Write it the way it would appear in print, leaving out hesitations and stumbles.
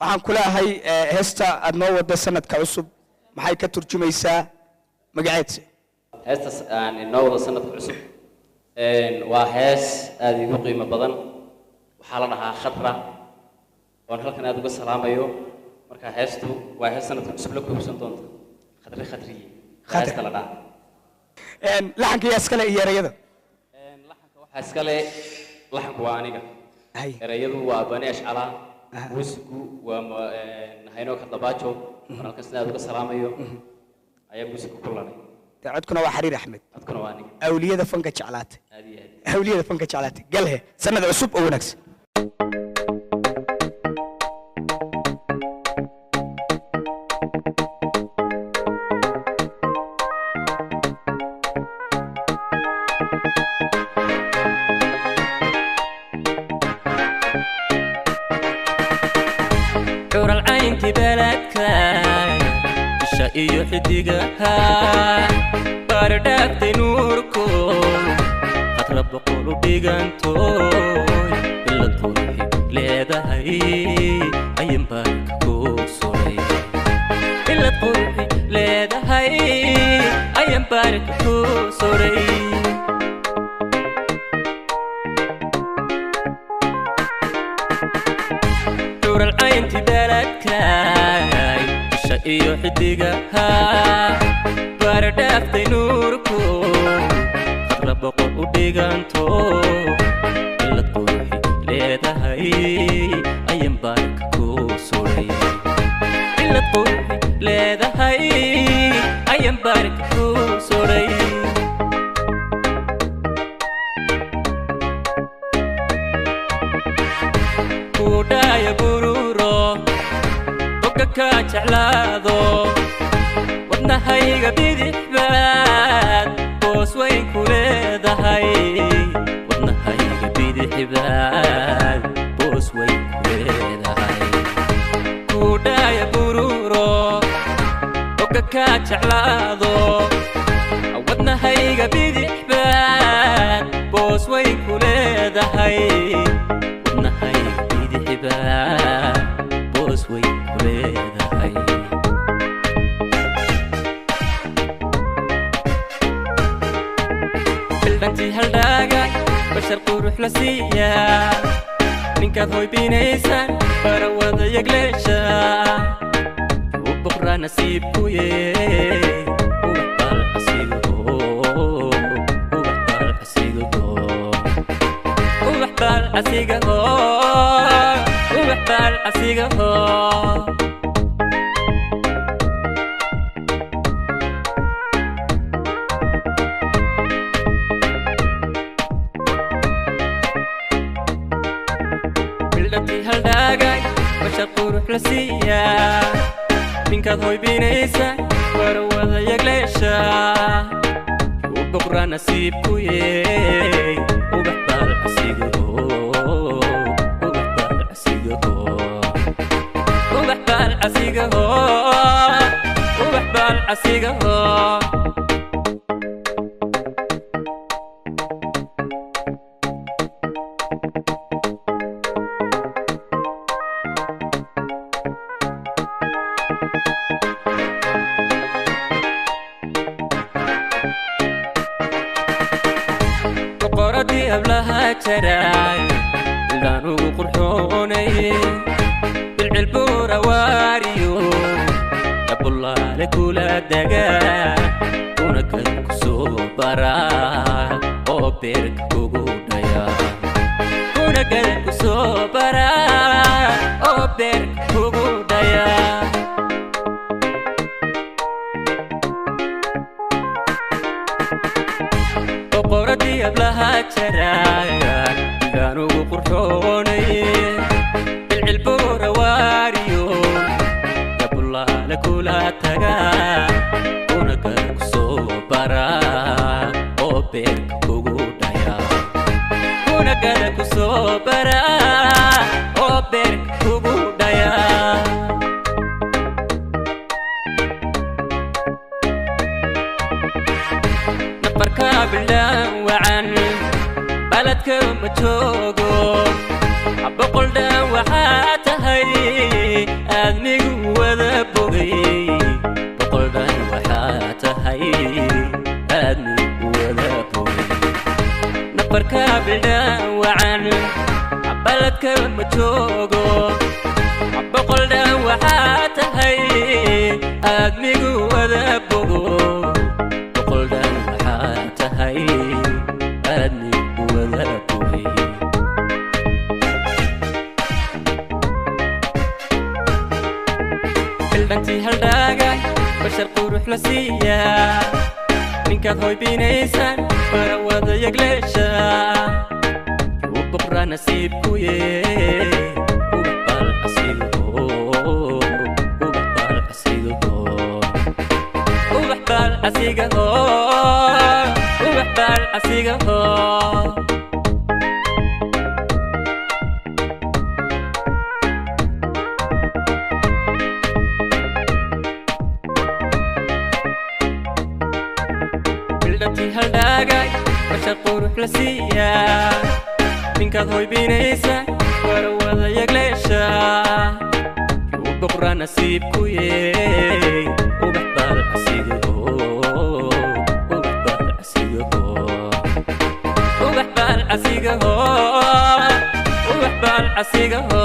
waxaan kula ahay heesta aad noo wada sanadka cusub maxay ka turjumaysaa magaceedse heesta aan noo wada sanadka cusub waa hees aad igu qiimo badan waxaa la dhahaa khatra oo halkan aad uga salaamayo marka heestu waa hees sanadka cusub la koobsan doonta khadri heesta la dhahaa laxanka yaa iskale iyo erayada laxanka waxaa iskale laxanku waa aniga erayadu waa bani ashcala muusigu waa hayno ka dabaajo halkan aad uga salaamayo ayaa muusigu ku lanay codkuna waa xariir axmed codkuna waa aniga awliyada fanka jeclaatay awliyada fanka jeclaatay galhe sanad cusub oo wanaagsan iyo xidigaha baradhaagtay nuurko khatra boqol u dhigantooy ilad qurxi leedahay ayan baarka kuu suray ilad qurxi leedahay ayan baarka kuu suray nuural caynti baladkaay iyo xidigaha baradhaagtay nuurko khatra boqol u dhiganto ilad qurxi leedahay ayan baarka kuu suray ilad qurxi leedahay ayan baarka kuu suray kudhaya bururo ka jeclaado wadnahayga bidix baad boos weyn ku leedahay wadnahayga bidix baad boos weyn ku leedahay kudhaya bururo oga ka jeclaado wadnahayga bidix baad boos weyn ku leedahay wadnahayga bidix baad boos weyn بلدنتي هالداقاي بشر قروح لسيا منكاد هوي بينيسان بروض يقليشا وبقرا نسيبكو وبحبال حسيقو وبحبال حسيقو وبحبال حسيقو وبحبال حسيقو هالداقاي بشر قروح لسيا منكاد هوي بينيسا وروض يقليشا وبقرا نسيبكو وبحبال حسيقو وبحبال حسيقو وبحبال حسيقو وبحبال حسيقو قردي قبلها تراي لانو قرحوني بالعلبور واريو يا الله لكل دقا ونكل كسوبرا او بيرك كوغودايا ونكل كسوبرا او بيرك كوغودايا قردي قبلها تراي كانوا قرحوني بالعلبور واريو يا الله لكل تقا ونكل كسوبرا او بيرك كوغودايا ونكل كسوبرا او بيرك كوغودايا نفركا بالله وعن بلدكم تشوقو بقول ده وحاتهي aadmigu wada bogay boqoldan waxaa tahay aadmigu wada bogay nabarka bildhaan wacan cabaladka ma joogo boqoldan waxaa tahay aadmigu wada bogo boqoldan waxaa tahay aadmigu wada bogay bildhantii haldhaagay bashar qurux la siiyaa ninkaad hoybinaysaan bara wada yagleesha u boqraa nasiibkuye bildhantii haldhaagay bashar qurux la siiyaa ninkaad hoybinaysa bara wada yagleesha u boqraa nasiibkuye ubax baal asigaho ubax baal asigaho